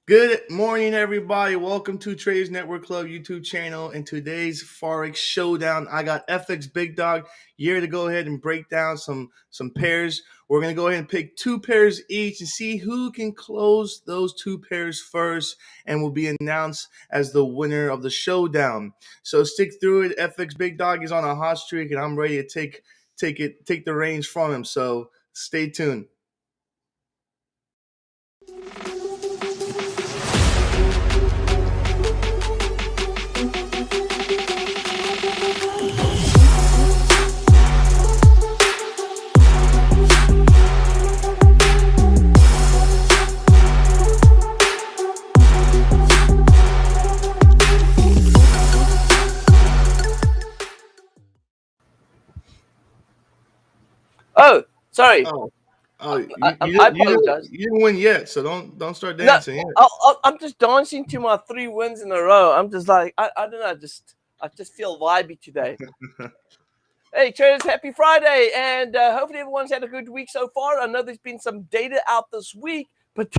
Good morning, everybody. Welcome to Traders Network Club YouTube channel. In today's Forex Showdown, I got FxBigDog here to go ahead and break down some pairs. We're going to go ahead and pick two pairs each and see who can close those two pairs first and will be announced as the winner of the showdown. So stick through it. FxBigDog is on a hot streak and I'm ready to take the reins from him. So stay tuned. Oh, sorry. Oh, you I apologize. you didn't win yet, so don't start dancing yet. I'm just dancing to my 3 wins in a row. I'm just like, I don't know, I just feel vibey today. Hey, traders, happy Friday, and hopefully everyone's had a good week so far. I know there's been some data out this week, but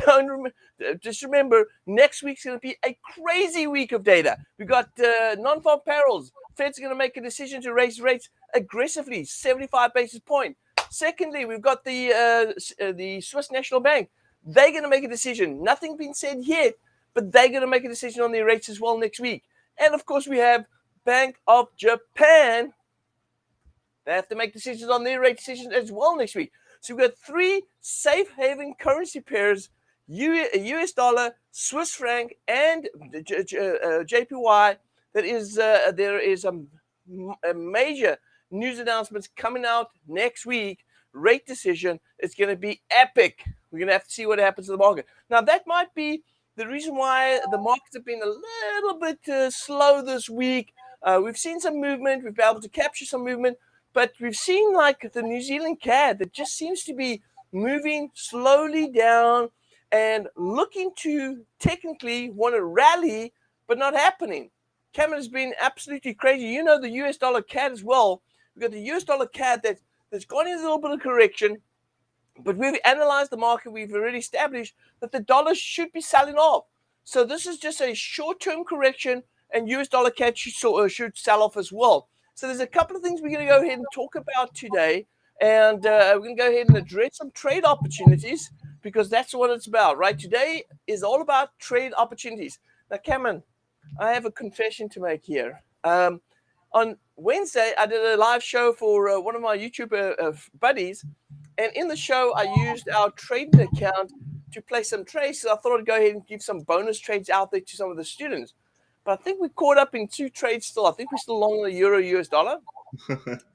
just remember, next week's going to be a crazy week of data. We got non-farm payrolls. Fed's going to make a decision to raise rates aggressively, 75 basis points. Secondly, we've got the Swiss National Bank. They're going to make a decision. Nothing been said yet, but they're going to make a decision on their rates as well next week. And of course, we have Bank of Japan. They have to make decisions on their rate decisions as well next week. So we've got 3 safe haven currency pairs: US dollar, Swiss franc, and JPY. There is a major news announcements coming out next week. Rate decision. It's going to be epic. We're going to have to see what happens to the market. Now, that might be the reason why the markets have been a little bit slow this week. We've seen some movement. We've been able to capture some movement. But we've seen like the New Zealand CAD that just seems to be moving slowly down and looking to technically want to rally, but not happening. Cameron has been absolutely crazy. You know, the US dollar CAD as well. We've got the US dollar CAD that's gone in a little bit of correction, but we've analyzed the market. We've already established that the dollar should be selling off. So this is just a short-term correction, and US dollar CAD should sell off as well. So there's a couple of things we're going to go ahead and talk about today, and we're going to go ahead and address some trade opportunities because that's what it's about, right? Today is all about trade opportunities. Now, Cameron, I have a confession to make here. On Wednesday, I did a live show for one of my YouTube buddies, and in the show, I used our trading account to play some trades. So I thought I'd go ahead and give some bonus trades out there to some of the students. But I think we caught up in 2 trades still. I think we're still long on the euro US dollar.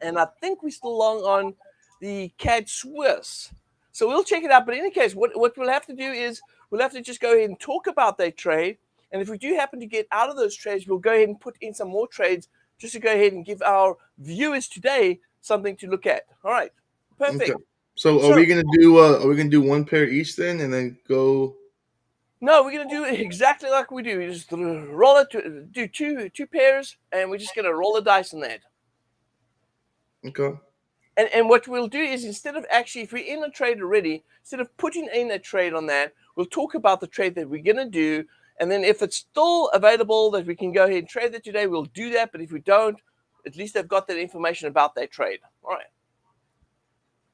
And I think we're still long on the CAD Swiss. So we'll check it out. But in any case, what we'll have to do is we'll have to just go ahead and talk about that trade. And if we do happen to get out of those trades, we'll go ahead and put in some more trades just to go ahead and give our viewers today something to look at. All right. Perfect. Okay. So are we gonna do one pair each then, and then go? No, we're going to do it exactly like we do. We just roll it, do two pairs, and we're just going to roll the dice on that. Okay. And what we'll do is, instead of actually, if we're in a trade already, instead of putting in a trade on that, we'll talk about the trade that we're going to do. And then if it's still available that we can go ahead and trade it today, we'll do that. But if we don't, at least they've got that information about that trade. All right.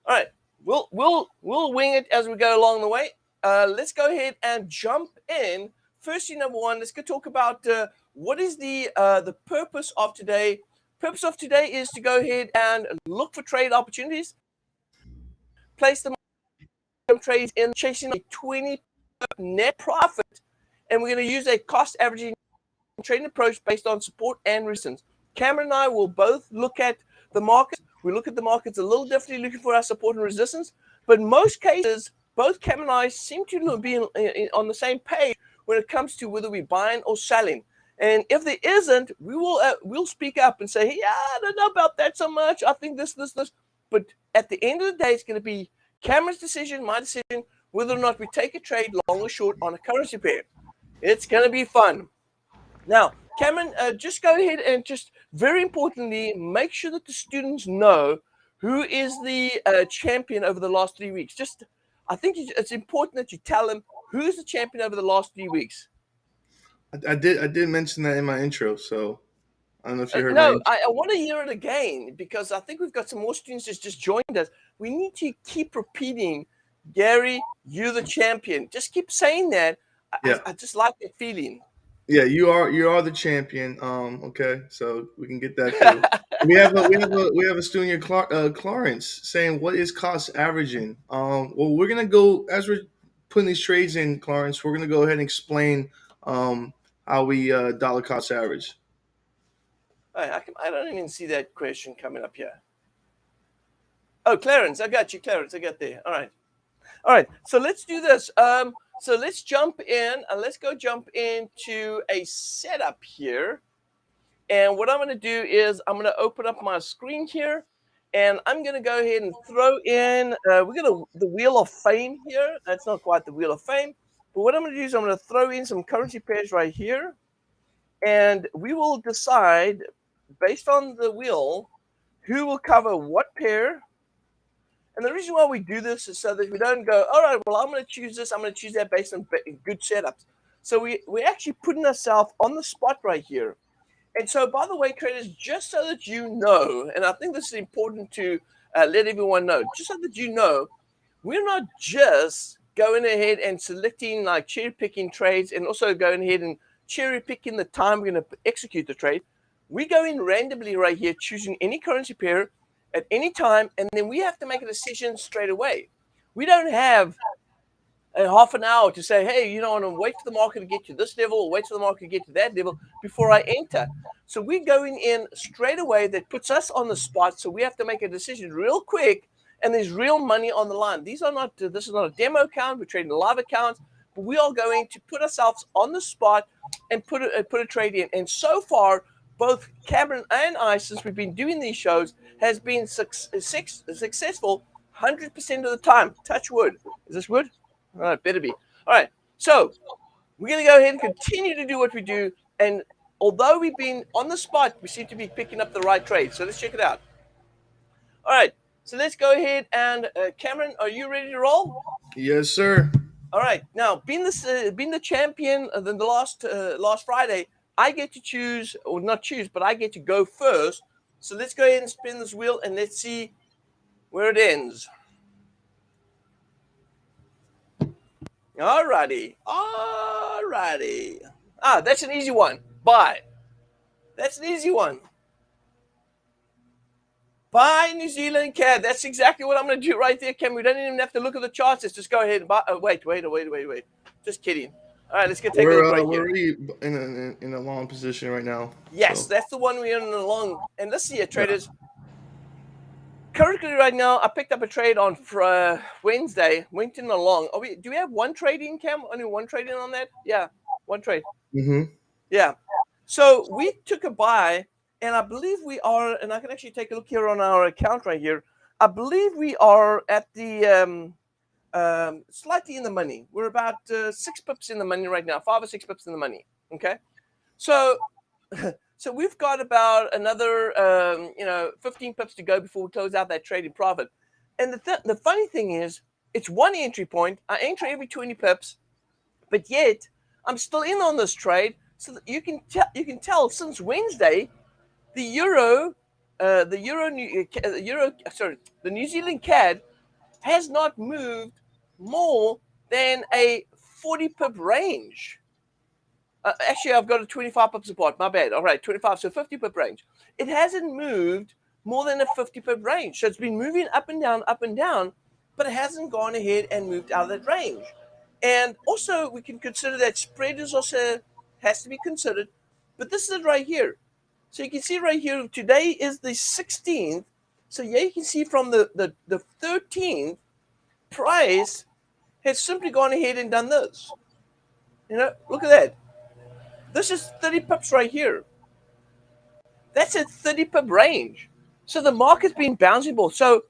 All right. We'll wing it as we go along the way. Let's go ahead and jump in. Firstly, number one, let's go talk about what is the purpose of today. Purpose of today is to go ahead and look for trade opportunities, place them trades in, chasing a 20% net profit, and we're going to use a cost averaging trading approach based on support and resistance. Cameron and I will both look at the market. We look at the markets a little differently, looking for our support and resistance, but in most cases, both Cam and I seem to be on the same page when it comes to whether we're buying or selling. And if there isn't, we'll speak up and say, yeah, I don't know about that so much. I think this. But at the end of the day, it's going to be Cameron's decision, my decision, whether or not we take a trade long or short on a currency pair. It's going to be fun. Now, Cameron, just go ahead and just very importantly, make sure that the students know who is the champion over the last 3 weeks. I think it's important that you tell them Who's the champion over the last 3 weeks? I did mention that in my intro, so I don't know if you heard my No, intro. I want to hear it again because I think we've got some more students that just joined us. We need to keep repeating, Gary, you're the champion. Just keep saying that. Yeah. I just like that feeling. Yeah, you are the champion. Okay, so we can get that through. We have a student here, Clarence, saying what is cost averaging. Well, we're gonna go as we're putting these trades in, Clarence. We're gonna go ahead and explain how we dollar cost average. I don't even see that question coming up here. Oh, Clarence, I got you, Clarence. I got there. All right. So let's do this. So let's jump in and let's go jump into a setup here. And what I'm going to do is I'm going to open up my screen here, and I'm going to go ahead and throw in. We're going to the Wheel of Fame here. That's not quite the Wheel of Fame, but what I'm going to do is I'm going to throw in some currency pairs right here, and we will decide based on the wheel who will cover what pair. And the reason why we do this is so that we don't go, all right, well, I'm going to choose this, I'm going to choose that based on good setups. So we're actually putting ourselves on the spot right here. And so, by the way, traders, just so that you know, and I think this is important to let everyone know, just so that you know, we're not just going ahead and selecting like cherry picking trades and also going ahead and cherry picking the time we're going to execute the trade. We go in randomly right here, choosing any currency pair at any time, and then we have to make a decision straight away. We don't have a half an hour to say, hey, I want to wait for the market to get to this level or wait for the market to get to that level before I enter. So we're going in straight away. That puts us on the spot. So we have to make a decision real quick, and there's real money on the line. This is not a demo account. We're trading live accounts, but we are going to put ourselves on the spot and put a trade in. And so far, both Cameron and I, since we've been doing these shows, has been successful 100% of the time. Touch wood. Is this wood? All right, better be. All right, so we're going to go ahead and continue to do what we do. And although we've been on the spot, we seem to be picking up the right trade. So let's check it out. All right, so let's go ahead and Cameron, are you ready to roll? Yes, sir. All right. Now, being the champion of the last Friday, I get to choose, or not choose, but I get to go first. So let's go ahead and spin this wheel and let's see where it ends. All righty. That's an easy one. Buy. That's an easy one. Buy New Zealand CAD. That's exactly what I'm going to do right there, Cam. We don't even have to look at the charts. Let's just go ahead and buy. Wait. Just kidding. All right, let's take a look right here. We're already in a long position right now. Yes, so. That's the one we're in a long. And let's see it, traders. Yeah. Currently, right now, I picked up a trade on Wednesday. Went in a long. Do we have one trade in, Cam? Only one trade in on that? Yeah, one trade. Mm-hmm. Yeah. So we took a buy, and I believe we are, and I can actually take a look here on our account right here. I believe we are at the slightly in the money. We're about 6 pips in the money right now, 5 or 6 pips in the money. Okay. So we've got about another 15 pips to go before we close out that trade in profit. And the funny thing is, it's one entry point. I enter every 20 pips, but yet I'm still in on this trade. So that you can tell since Wednesday, the New Zealand CAD has not moved more than a 40 pip range. Actually, I've got a 25 pips apart. My bad. All right, 25, so 50 pip range. It hasn't moved more than a 50 pip range. So it's been moving up and down, but it hasn't gone ahead and moved out of that range. And also, we can consider that spread is also has to be considered. But this is it right here. So you can see right here, today is the 16th. So yeah, you can see from the 13th, price has simply gone ahead and done this. Look at that. This is 30 pips right here. That's a 30 pip range. So the market's been bouncing ball. So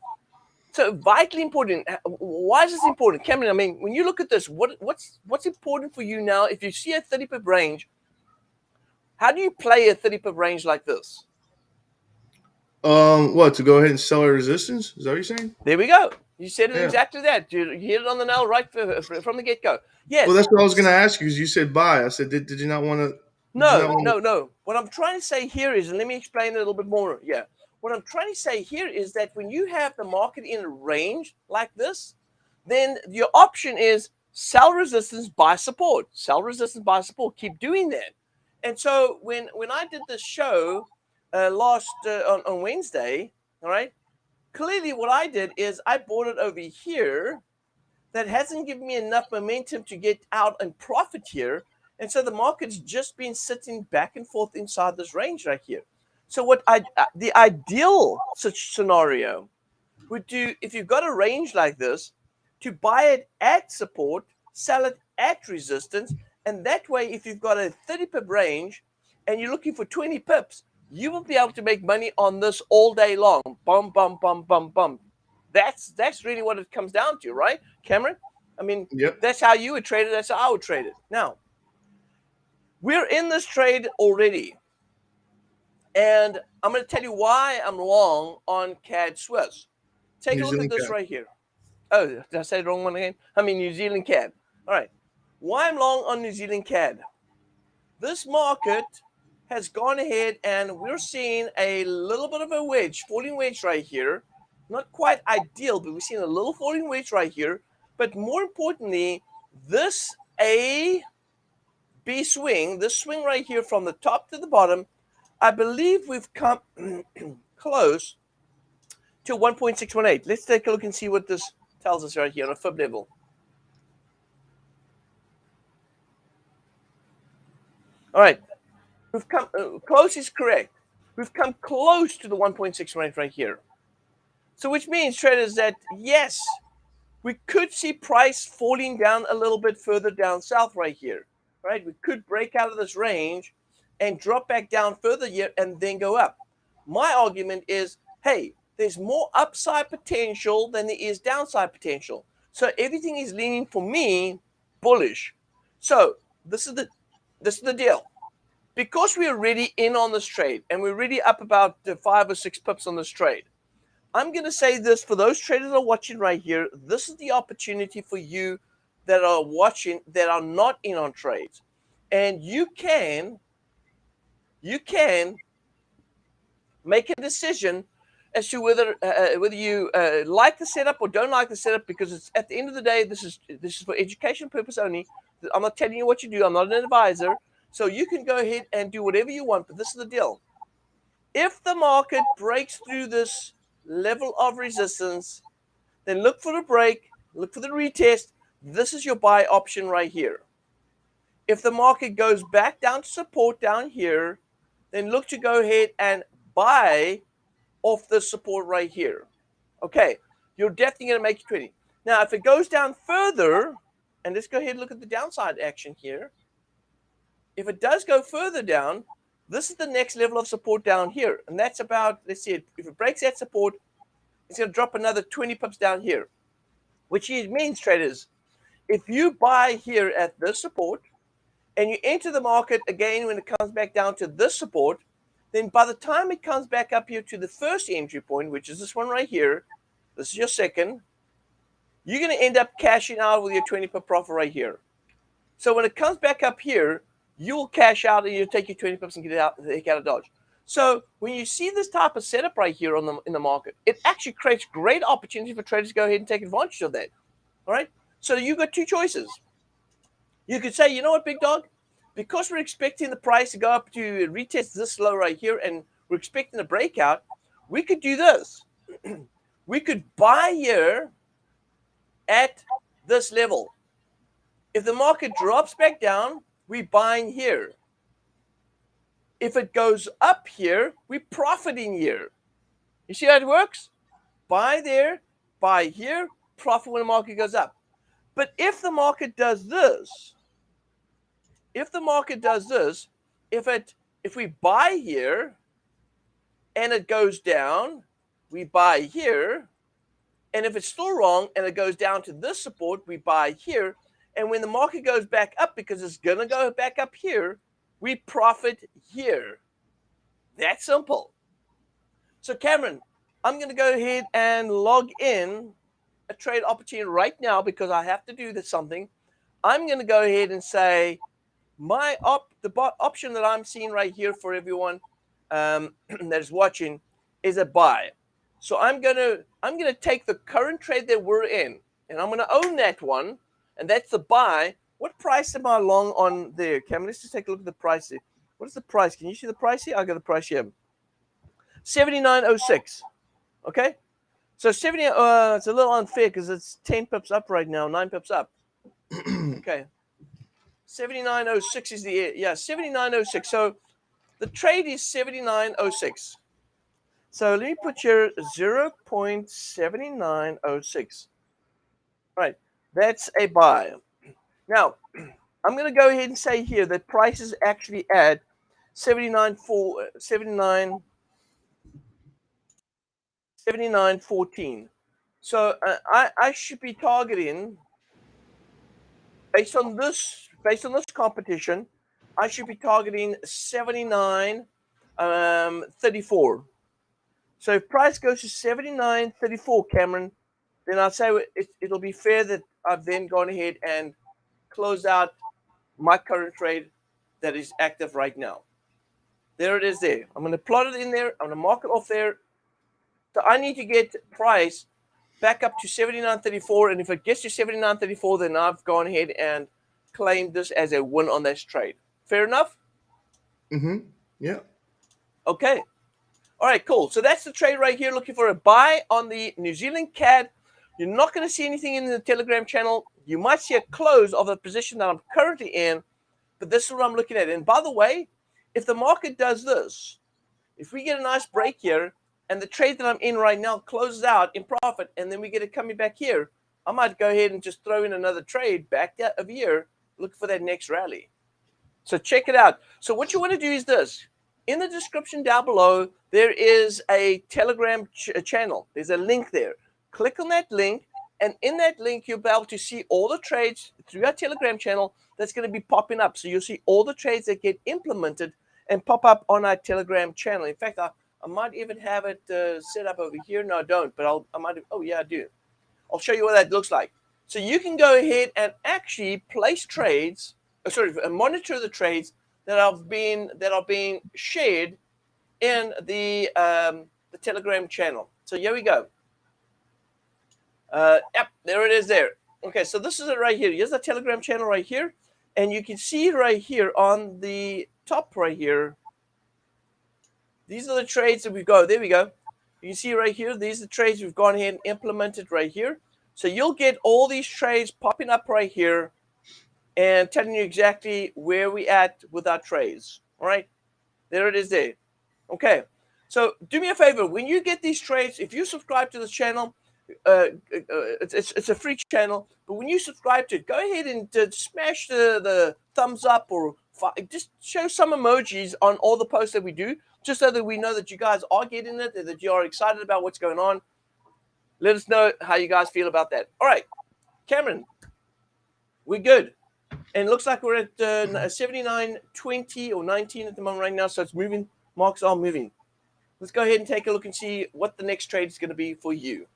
vitally important. Why is this important? Cameron, I mean, when you look at this, what's important for you now? If you see a 30 pip range, how do you play a 30 pip range like this? To go ahead and sell a resistance? Is that what you're saying? There we go. You said it Yeah. exactly that. You hit it on the nail right from the get-go. Yes. Well, that's what I was going to ask you. Is you said buy. I said, did you not want to? No. What I'm trying to say here is, and let me explain it a little bit more. Yeah. What I'm trying to say here is that when you have the market in a range like this, then your option is sell resistance, buy support. Sell resistance, buy support. Keep doing that. And so when I did this show on Wednesday, all right, clearly what I did is I bought it over here. That hasn't given me enough momentum to get out and profit here. And so the market's just been sitting back and forth inside this range right here. So the ideal such scenario would do, if you've got a range like this, to buy it at support, sell it at resistance, and that way, if you've got a 30 pip range and you're looking for 20 pips, you will be able to make money on this all day long. Bum, bum, bum, bum, bum. That's really what it comes down to, right, Cameron? I mean, Yep. That's how you would trade it. That's how I would trade it. Now, we're in this trade already. And I'm going to tell you why I'm long on CAD Swiss. Take a look at this right here. Oh, did I say the wrong one again? I mean New Zealand CAD. All right. Why I'm long on New Zealand CAD? This market has gone ahead and we're seeing a little bit of a wedge, falling wedge right here. Not quite ideal, but we're seeing a little falling wedge right here. But more importantly, this A, B swing, this swing right here from the top to the bottom, I believe we've come close to 1.618. Let's take a look and see what this tells us right here on a fib level. All right. We've come close is correct. We've come close to the 1.618 right here. So which means, traders, that yes, we could see price falling down a little bit further down south right here, right? We could break out of this range and drop back down further here and then go up. My argument is, hey, there's more upside potential than there is downside potential. So everything is leaning for me bullish. So this is the deal. Because we're already in on this trade and we're already up about 5 or 6 pips on this trade, I'm going to say this for those traders that are watching right here. This is the opportunity for you that are watching that are not in on trades. And you can make a decision as to whether you like the setup or don't like the setup, because it's at the end of the day, this is for education purpose only. I'm not telling you what you do. I'm not an advisor. So you can go ahead and do whatever you want, but this is the deal. If the market breaks through this level of resistance, then look for the break, look for the retest. This is your buy option right here. If the market goes back down to support down here, then look to go ahead and buy off the support right here. Okay, you're definitely going to make it 20. Now, if it goes down further, and let's go ahead and look at the downside action here. If it does go further down, this is the next level of support down here. And that's about, let's see, if it breaks that support, it's going to drop another 20 pips down here. Which means, traders, if you buy here at this support, and you enter the market again when it comes back down to this support, then by the time it comes back up here to the first entry point, which is this one right here, this is your second, you're going to end up cashing out with your 20 pip profit right here. So when it comes back up here, you'll cash out and you'll take your 20 pips and get out the heck out of Dodge. So when you see this type of setup right here in the market, it actually creates great opportunity for traders to go ahead and take advantage of that. All right. So you've got two choices. You could say, you know what, big dog? Because we're expecting the price to go up to retest this low right here, and we're expecting a breakout, we could do this. We could buy here at this level. If the market drops back down, we're buying here. If it goes up here, we're profiting here. You see how it works? Buy there, buy here, profit when the market goes up. But if the market does this, if we buy here and it goes down, we buy here. And if it's still wrong and it goes down to this support, we buy here. And when the market goes back up, because it's going to go back up here, we profit here. That's simple. So Cameron, I'm going to go ahead and log in a trade opportunity right now because I have to do something, I'm going to go ahead and say the option that I'm seeing right here for everyone that is watching is a buy. So I'm gonna take the current trade that we're in, and I'm gonna own that one, and that's the buy. What price am I long on there, Cameron? Let's just take a look at the price here. What is the price? Can you see the price here? I got the price here. 79.06. Okay. So 70. It's a little unfair because it's 10 pips up right now, 9 pips up. Okay. 79.06 is the 79.06. So the trade is 79.06. So let me put here 0.7906. All right, that's a buy. Now, I'm going to go ahead and say here that price is actually at 79.14. So I should be targeting based on this competition. I should be targeting 79.34. So if price goes to 79.34, Cameron, then I'd say it'll be fair that I've then gone ahead and closed out my current trade that is active right now. There it is there. I'm going to plot it in there. I'm going to mark it off there. So I need to get price back up to 79.34. And if it gets to 79.34, then I've gone ahead and claimed this as a win on this trade. Fair enough? Yeah. Okay. All right, cool. So that's the trade right here, looking for a buy on the New Zealand CAD. You're not going to see anything in the Telegram channel. You might see a close of the position that I'm currently in, but this is what I'm looking at. And by the way, if the market does this, if we get a nice break here and the trade that I'm in right now closes out in profit and then we get it coming back here, I might go ahead and just throw in another trade back over here, look for that next rally. So check it out. So what you want to do is this. In the description down below, there is a Telegram channel. There's a link there. Click on that link, and in that link, you'll be able to see all the trades through our Telegram channel that's going to be popping up. So you'll see all the trades that get implemented and pop up on our Telegram channel. In fact, I might even have it set up over here. No, I don't, but I might have. Oh, yeah, I do. I'll show you what that looks like. So you can go ahead and actually place trades, monitor the trades that are being shared in the Telegram channel. So here we go. Yep, there it is there. Okay, so this is it right here. Here's the Telegram channel right here. And you can see right here on the top right here. These are the trades that we've got. There we go. You can see right here. These are the trades we've gone ahead and implemented right here. So you'll get all these trades popping up right here and telling you exactly where we at with our trades. All right, there it is there. Okay, so do me a favor. When you get these trades, if you subscribe to this channel, it's a free channel, but when you subscribe to it, go ahead and smash the thumbs up or just show some emojis on all the posts that we do, just so that we know that you guys are getting it and that you are excited about what's going on. Let us know how you guys feel about that. All right, Cameron, we're good. And it looks like we're at 79.20 or 19 at the moment right now, so it's moving. Marks are moving. Let's go ahead and take a look and see what the next trade is going to be for you.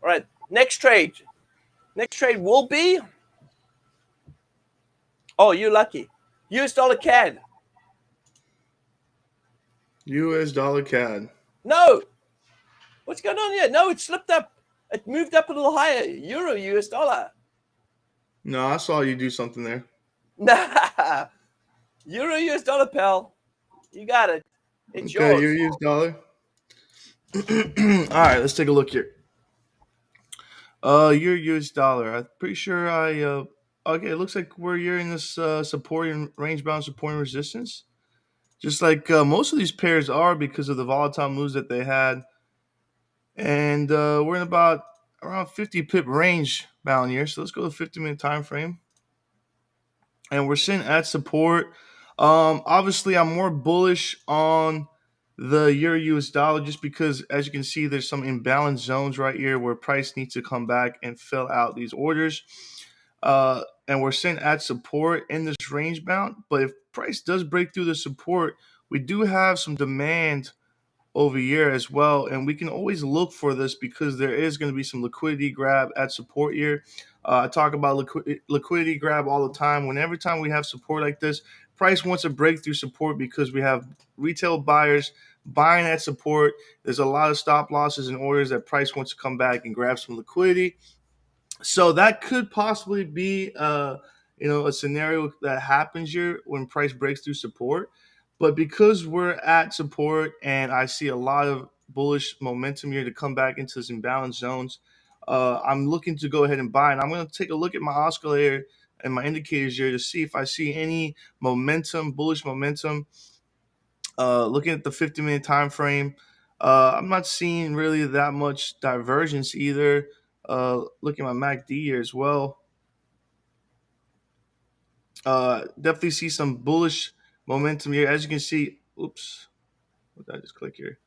All right, next trade. Next trade will be, oh, you're lucky, US dollar CAD. US dollar CAD. No. What's going on here? No, it slipped up. It moved up a little higher. Euro, US dollar. No, I saw you do something there. Nah. Euro, US dollar, pal. You got it. It's yours. Your US dollar. All right, let's take a look here. Your US dollar. I'm pretty sure okay, it looks like you're in this supporting range bound supporting resistance. Just like most of these pairs are because of the volatile moves that they had. And we're in about around 50 pip range bound here. So let's go to 50-minute time frame. And we're sitting at support. Obviously, I'm more bullish on the Euro US dollar just because, as you can see, there's some imbalanced zones right here where price needs to come back and fill out these orders. And we're sitting at support in this range bound. But if price does break through the support, we do have some demand over here as well. And we can always look for this because there is going to be some liquidity grab at support here. I talk about liquidity grab all the time. Every time we have support like this, price wants to break through support because we have retail buyers buying at support. There's a lot of stop losses and orders that price wants to come back and grab some liquidity. So that could possibly be a scenario that happens here when price breaks through support. But because we're at support and I see a lot of bullish momentum here to come back into some imbalance zones, I'm looking to go ahead and buy. And I'm going to take a look at my oscillator and my indicators here to see if I see any momentum, bullish momentum. Looking at the 50-minute time frame, I'm not seeing really that much divergence either. Looking at my MACD here as well. Definitely see some bullish momentum here. As you can see, oops, what did I just click here?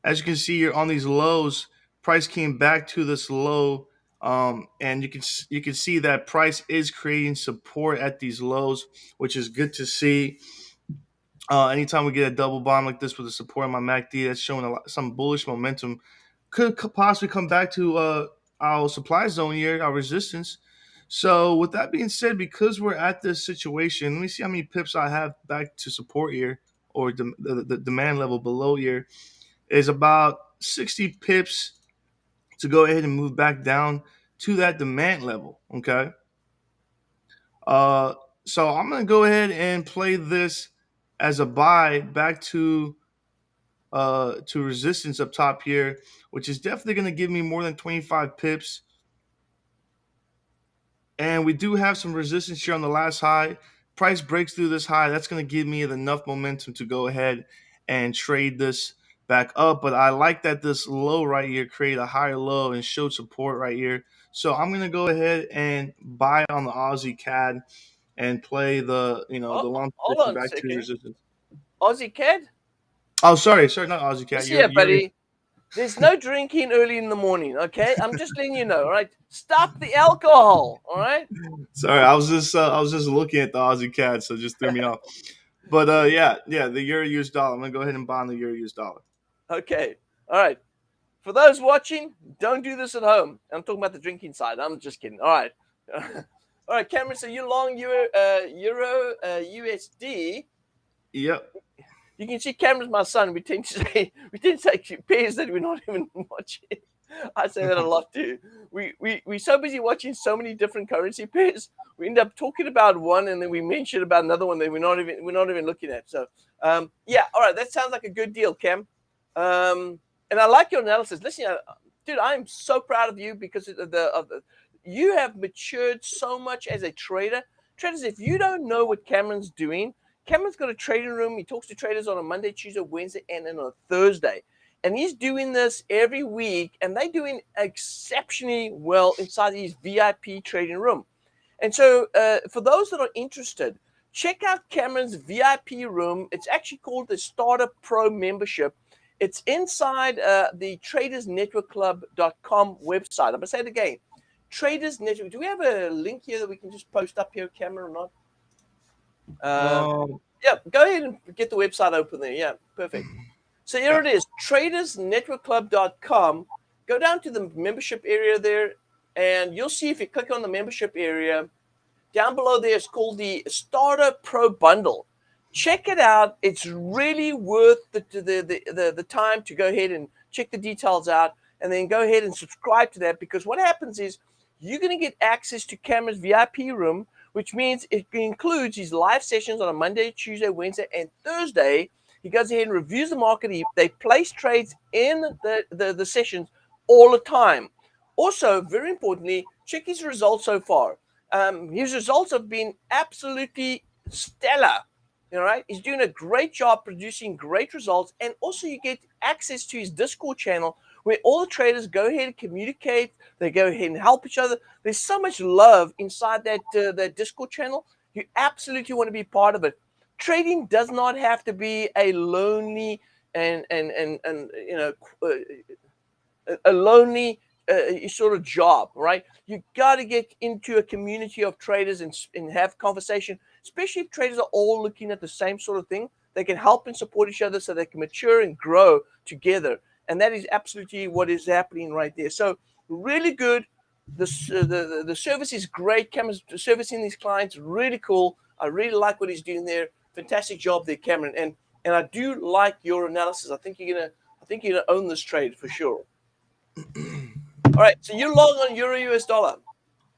As you can see here on these lows, price came back to this low, and you can see that price is creating support at these lows, which is good to see. Anytime we get a double bottom like this with the support on my MACD, that's showing some bullish momentum. Could possibly come back to our supply zone here, our resistance. So with that being said, because we're at this situation, let me see how many pips I have back to support here, or the demand level below here is about 60 pips to go ahead and move back down to that demand level. Okay. Uh, so I'm gonna go ahead and play this as a buy back to resistance up top here, which is definitely going to give me more than 25 pips. And we do have some resistance here on the last high. Price breaks through this high. That's going to give me enough momentum to go ahead and trade this back up. But I like that this low right here created a higher low and showed support right here. So I'm going to go ahead and buy on the Aussie CAD and play the Oh, the long hold position on a back to second. resistance. Aussie CAD? Oh, sorry, not Aussie CAD. Listen here, buddy. There's no drinking early in the morning, okay? I'm just letting you know, all right? Stop the alcohol, all right? Sorry, I was just looking at the Aussie CAD, so it just threw me off. But yeah, the Euro US dollar. I'm gonna go ahead and buy on the Euro US dollar. Okay, all right. For those watching, don't do this at home. I'm talking about the drinking side. I'm just kidding. All right. All right, Cameron, so you long Euro USD. Yep. You can see Cameron's my son. We tend to say pairs that we're not even watching. I say that a lot too. We're so busy watching so many different currency pairs. We end up talking about one and then we mention about another one that we're not even looking at. So yeah, all right, that sounds like a good deal, Cam. And I like your analysis. Listen, dude, I'm so proud of you because you have matured so much as a trader. Traders, if you don't know what Cameron's doing, Cameron's got a trading room. He talks to traders on a Monday, Tuesday, Wednesday, and then on a Thursday. And he's doing this every week, and they're doing exceptionally well inside his VIP trading room. And so for those that are interested, check out Cameron's VIP room. It's actually called the Starter Pro membership. It's inside the TradersNetworkClub.com website. I'm going to say it again. Traders Network. Do we have a link here that we can just post up here, Cameron, or not? Yeah, go ahead and get the website open there. Yeah, perfect. So here it is, TradersNetworkClub.com. Go down to the membership area there, and you'll see if you click on the membership area, down below there it's called the Starter Pro Bundle. Check it out. It's really worth the time to go ahead and check the details out, and then go ahead and subscribe to that, because what happens is you're going to get access to Cameron's VIP room, which means it includes his live sessions on a Monday, Tuesday, Wednesday, and Thursday. He goes ahead and reviews the market. They place trades in the sessions all the time. Also, very importantly, check his results so far. His results have been absolutely stellar. All right, he's doing a great job producing great results, and also you get access to his Discord channel where all the traders go ahead and communicate. They go ahead and help each other. There's so much love inside that Discord channel. You absolutely want to be part of it. Trading does not have to be a lonely and a lonely sort of job, right? You got to get into a community of traders and have conversation, especially if traders are all looking at the same sort of thing. They can help and support each other so they can mature and grow together. And that is absolutely what is happening right there. So really good. The service is great. Cameron's servicing these clients, really cool. I really like what he's doing there. Fantastic job there, Cameron. And I do like your analysis. I think you're gonna own this trade for sure. All right, so you're long on Euro US dollar.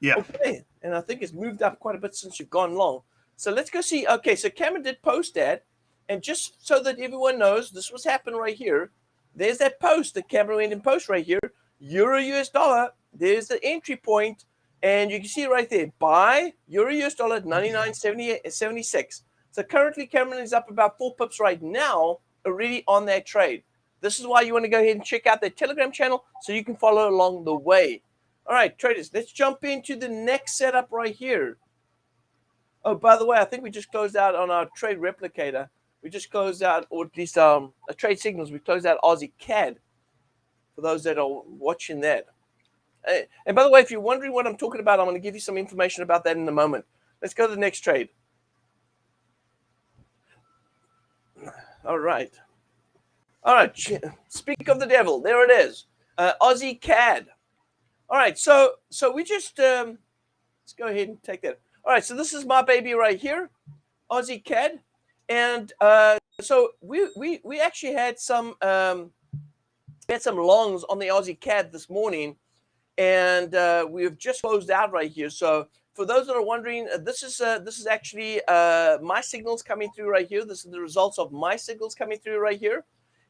Yeah. Okay, and I think it's moved up quite a bit since you've gone long. So let's go see. Okay, so Cameron did post that, and just so that everyone knows, this was happening right here. There's that post that Cameron went and post right here. Euro US dollar. There's the entry point, and you can see right there, buy Euro US dollar at 99.76. So currently Cameron is up about 4 pips right now already on that trade. This is why you want to go ahead and check out their Telegram channel so you can follow along the way. All right, traders, let's jump into the next setup right here. Oh, by the way, I think we just closed out on our trade replicator. We just closed out, or at least trade signals. We closed out Aussie CAD for those that are watching that. And by the way, if you're wondering what I'm talking about, I'm going to give you some information about that in a moment. Let's go to the next trade. All right. All right. Speak of the devil. There it is. Aussie CAD. All right. So we just let's go ahead and take that. All right. So this is my baby right here, Aussie CAD, and so we actually had some longs on the Aussie CAD this morning, and we have just closed out right here. So for those that are wondering, this is actually my signals coming through right here. This is the results of my signals coming through right here.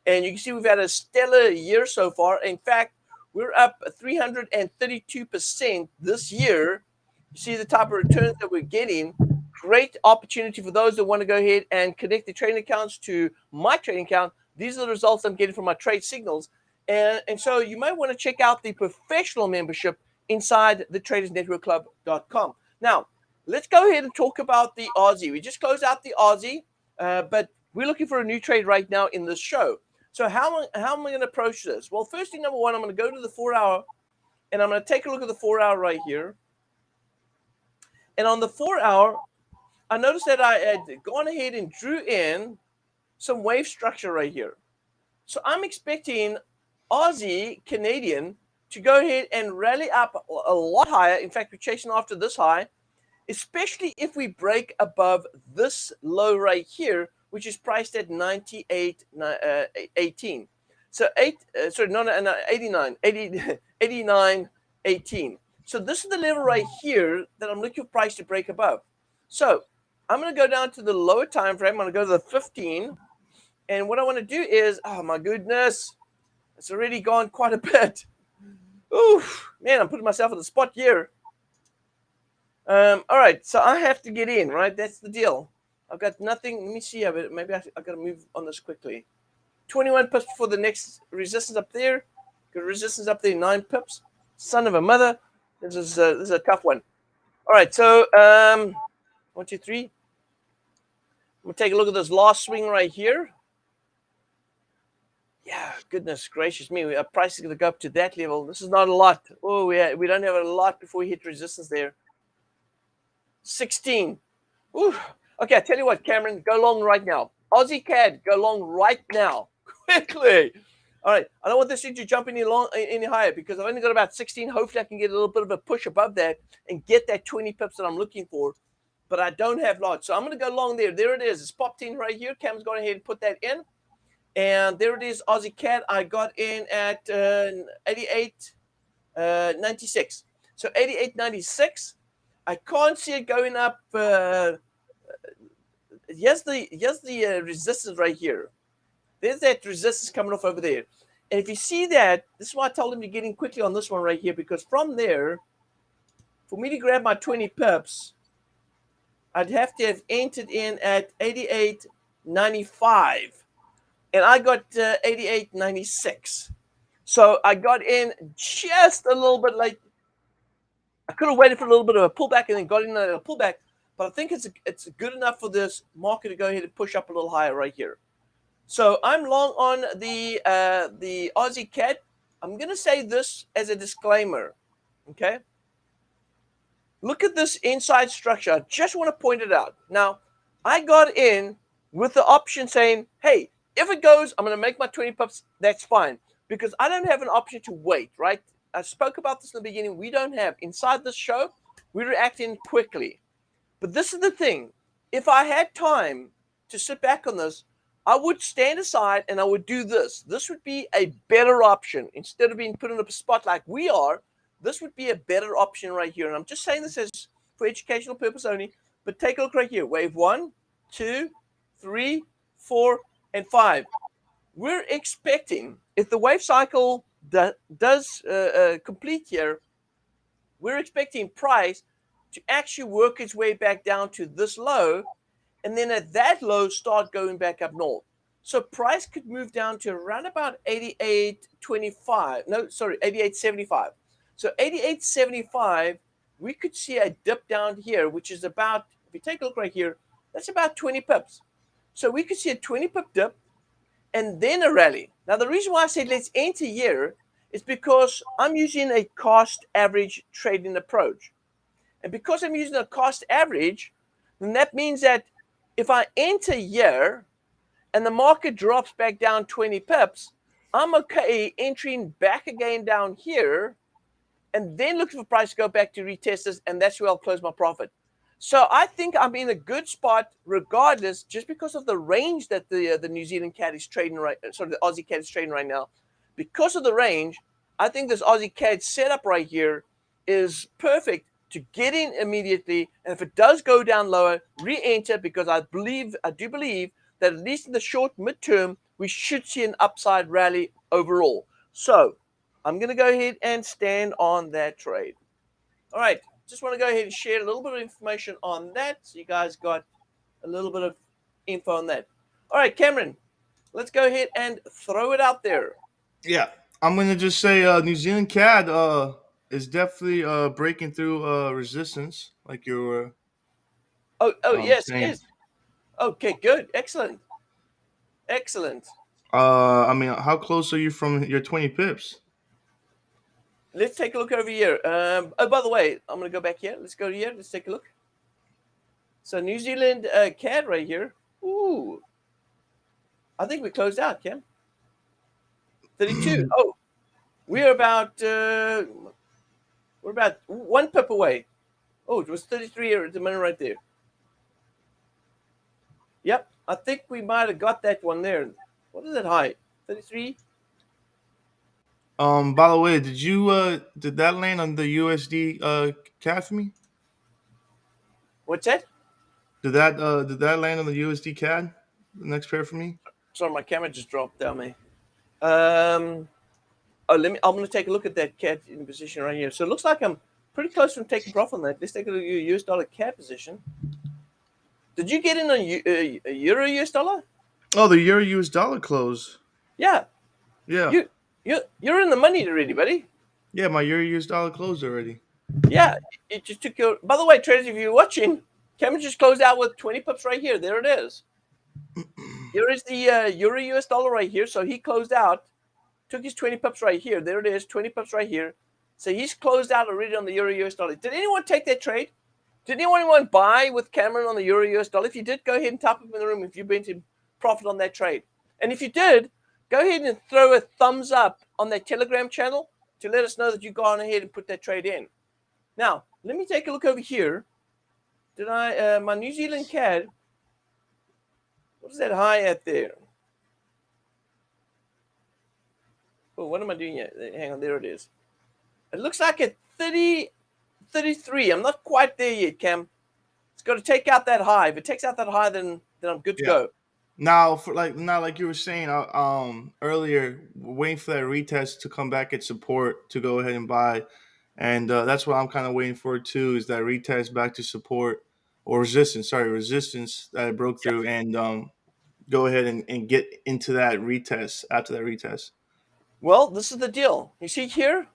And you can see we've had a stellar year so far. In fact, we're up 332% this year. You see the type of returns that we're getting. Great opportunity for those that want to go ahead and connect their trading accounts to my trading account. These are the results I'm getting from my trade signals. And so you might want to check out the professional membership inside the TradersNetworkClub.com. Now, let's go ahead and talk about the Aussie. We just closed out the Aussie, but we're looking for a new trade right now in this show. So how am I going to approach this? Well, first thing, number one, I'm going to go to the 4-hour, and I'm going to take a look at the 4-hour right here. And on the 4-hour, I noticed that I had gone ahead and drew in some wave structure right here. So I'm expecting Aussie Canadian to go ahead and rally up a lot higher. In fact, we're chasing after this high, especially if we break above this low right here, which is priced at 98.18. So 89.18. So this is the level right here that I'm looking for price to break above. So I'm going to go down to the lower time frame. I'm going to go to the 15. And what I want to do is, oh my goodness, it's already gone quite a bit. Oof, man, I'm putting myself on the spot here. All right, so I have to get in, right? That's the deal. I've got nothing. Let me see. Maybe I got to move on this quickly. 21 pips for the next resistance up there. Good resistance up there, 9 pips. Son of a mother. This is a tough one. All right, so 1, 2, 3. I'm going to take a look at this last swing right here. Yeah, goodness gracious me. Our price is going to go up to that level. This is not a lot. Oh, we don't have a lot before we hit resistance there. 16. Ooh. Okay, I tell you what, Cameron, go long right now. Aussie CAD, go long right now. Quickly. All right, I don't want this thing to jump any higher because I've only got about 16. Hopefully, I can get a little bit of a push above that and get that 20 pips that I'm looking for. But I don't have lots. So I'm going to go long there. There it is. It's popped in right here. Cam's gone ahead and put that in. And there it is, Aussie CAD. I got in at 88.96. So 88.96. I can't see it going up. Here's the resistance right here. There's that resistance coming off over there. And if you see that, this is why I told him to get in quickly on this one right here, because from there, for me to grab my 20 pips, I'd have to have entered in at 88.95. And I got 88.96. So I got in just a little bit late. I could have waited for a little bit of a pullback and then got in a pullback. But I think it's good enough for this market to go ahead and push up a little higher right here. So I'm long on the Aussie CAD. I'm going to say this as a disclaimer, okay? Look at this inside structure. I just want to point it out. Now, I got in with the option saying, hey, if it goes, I'm going to make my 20 pips. That's fine, because I don't have an option to wait, right? I spoke about this in the beginning. We don't have, inside this show, we're reacting quickly. But this is the thing. If I had time to sit back on this, I would stand aside and I would do this. This would be a better option. Instead of being put in a spot like we are, this would be a better option right here. And I'm just saying this as for educational purpose only. But take a look right here. Wave 1, 2, 3, 4, and 5. We're expecting, if the wave cycle does complete here, we're expecting price to actually work its way back down to this low, and then at that low start going back up north. So price could move down to around about 88.25. No, sorry, 88.75. So 88.75, we could see a dip down here, which is about, if you take a look right here, that's about 20 pips. So we could see a 20 pip dip and then a rally. Now, the reason why I said let's enter here is because I'm using a cost average trading approach. And because I'm using a cost average, then that means that if I enter here and the market drops back down 20 pips, I'm okay entering back again down here and then looking for price to go back to retest this, and that's where I'll close my profit. So I think I'm in a good spot regardless, just because of the range that the New Zealand CAD is trading right, sorry, the Aussie CAD is trading right now. Because of the range, I think this Aussie CAD setup right here is perfect to get in immediately. And if it does go down lower, re-enter, because I do believe that at least in the short midterm, we should see an upside rally overall. So I'm going to go ahead and stand on that trade. All right. Just want to go ahead and share a little bit of information on that, so you guys got a little bit of info on that. All right, Cameron, let's go ahead and throw it out there. Yeah, I'm gonna just say New Zealand CAD is definitely breaking through resistance, like you were Yes, it saying. is. Okay, good, excellent. I mean, how close are you from your 20 pips? Let's take a look over here. Oh, by the way, I'm going to go back here. Let's go here. Let's take a look. So New Zealand CAD right here. Ooh, I think we closed out, Cam. 32. Oh, we're about 1 pip away. Oh, it was 33 here at the minute right there. Yep, I think we might have got that one there. What is that high? 33. By the way, did that land on the USD CAD for me? What's that? Did that land on the USD CAD? The next pair for me? Sorry, my camera just dropped down me. I'm going to take a look at that CAD in position right here. So it looks like I'm pretty close from taking profit on that. Let's take a look at your US dollar CAD position. Did you get in on a euro US dollar? Oh, the Euro US dollar close. Yeah. Yeah. You're in the money already, buddy. Yeah, my Euro US dollar closed already. Yeah. It just took your. By the way, traders, if you're watching, Cameron just closed out with 20 pips right here. There it is. Here is the euro US dollar right here. So he closed out, took his 20 pips right here. There it is, 20 pips right here. So he's closed out already on the euro US dollar. Did anyone take that trade? Did anyone buy with Cameron on the euro US dollar? If you did, go ahead and type up in the room if you've been to profit on that trade. And if you did, go ahead and throw a thumbs up on that Telegram channel to let us know that you've gone ahead and put that trade in. Now, let me take a look over here. Did I, my New Zealand CAD, what is that high at there? Oh, what am I doing here? Hang on, there it is. It looks like at 33. I'm not quite there yet, Cam. It's got to take out that high. If it takes out that high, then I'm good to go. Now, like you were saying earlier, waiting for that retest to come back at support to go ahead and buy, and that's what I'm kind of waiting for too. Is that retest back to support or resistance? Sorry, resistance that it broke through, and go ahead and get into that retest after that retest. Well, this is the deal. You see here,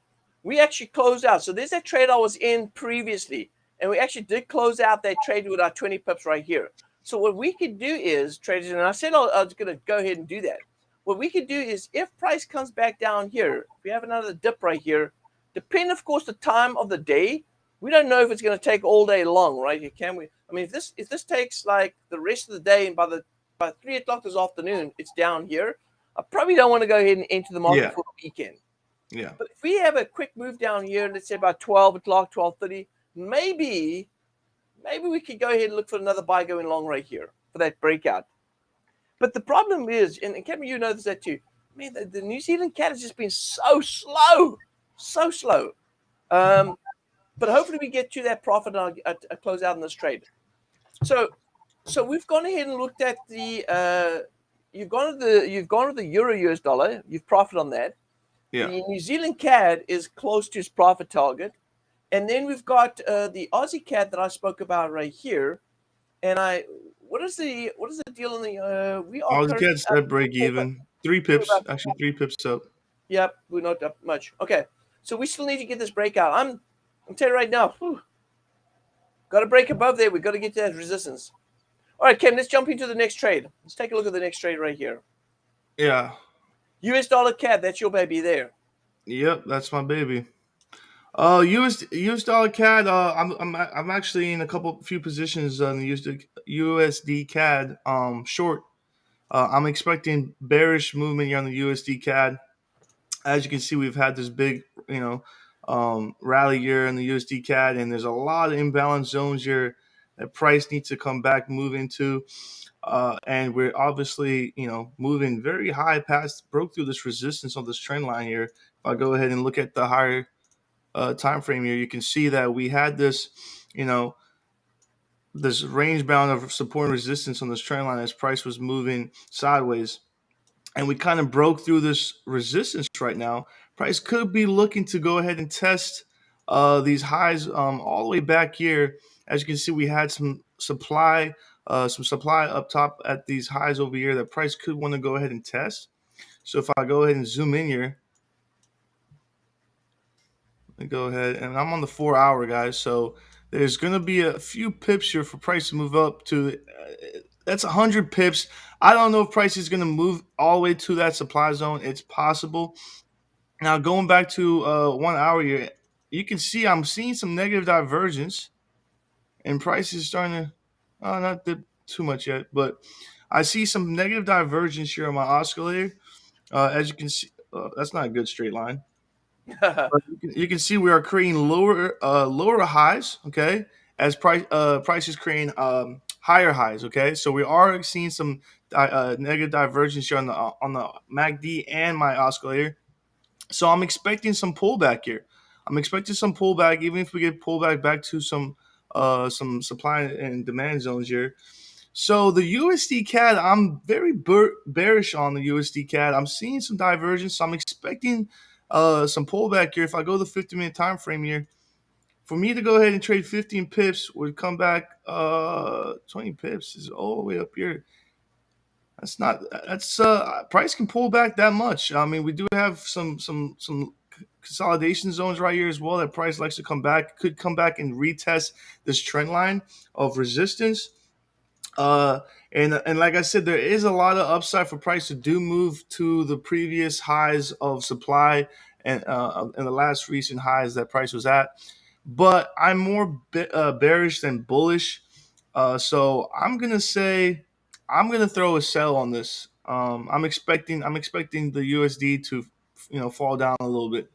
we actually closed out. So there's that trade I was in previously, and we actually did close out that trade with our 20 pips right here. So what we could do is, traders, and I said I was going to go ahead and do that. What we could do is, if price comes back down here, if we have another dip right here, depending, of course, the time of the day, we don't know if it's going to take all day long, right? Can we? I mean, if this takes like the rest of the day, and by the by 3 o'clock this afternoon, it's down here. I probably don't want to go ahead and enter the market for the weekend. Yeah. But if we have a quick move down here, let's say about 12 o'clock, 12:30, maybe we could go ahead and look for another buy going long right here for that breakout. But the problem is, and Cameron, you notice that too. Man, the New Zealand CAD has just been so slow. But hopefully we get to that profit and I'll close out on this trade. So we've gone ahead and looked at the you've gone to the euro US dollar. You've profited on that. Yeah. The New Zealand CAD is close to its profit target, and then we've got the Aussie CAD that I spoke about right here. And what is the deal on the we are Aussie currently CAD's at break even. 3 pips, actually 3 pips up. Yep, we're not up much. Okay, so we still need to get this breakout. I'm telling you right now, got to break above there. We've got to get to that resistance. All right, Ken, let's jump into the next trade. Let's take a look at the next trade right here. Yeah. US dollar CAD, that's your baby there. Yep, that's my baby. US dollar CAD. I'm actually in a few positions on the USD CAD. Short. I'm expecting bearish movement here on the USD CAD. As you can see, we've had this big, rally here in the USD CAD, and there's a lot of imbalance zones here that price needs to come back, move into. And we're obviously, moving very high broke through this resistance on this trend line here. If I go ahead and look at the higher time frame here, you can see that we had this, this range bound of support and resistance on this trend line as price was moving sideways. And we kind of broke through this resistance right now. Price could be looking to go ahead and test these highs all the way back here. As you can see, we had some supply up top at these highs over here that price could want to go ahead and test. So if I go ahead and zoom in here, let me go ahead, and I'm on the 4-hour, guys. So there's going to be a few pips here for price to move up to. That's 100 pips. I don't know if price is going to move all the way to that supply zone. It's possible. Now going back to 1 hour here, you can see I'm seeing some negative divergence, and price is starting to not dip too much yet, but I see some negative divergence here on my oscillator. As you can see, that's not a good straight line. But you can see we are creating lower highs, okay, as price is creating higher highs, okay. So we are seeing some negative divergence here on the MACD and my oscillator. So I'm expecting some pullback here. I'm expecting some pullback, even if we get pullback back to some supply and demand zones here. So the USD CAD, I'm very bearish on the USD CAD. I'm seeing some divergence. So I'm expecting some pullback here. If I go the 50-minute time frame here, for me to go ahead and trade 15 pips would come back 20 pips is all the way up here. That's price can pull back that much. I mean, we do have some consolidation zones right here as well that price likes to come back, could come back and retest this trend line of resistance. And like I said, there is a lot of upside for price to do move to the previous highs of supply and the last recent highs that price was at. But I'm more bearish than bullish. So I'm gonna say I'm gonna throw a sell on this. I'm expecting the USD to fall down a little bit.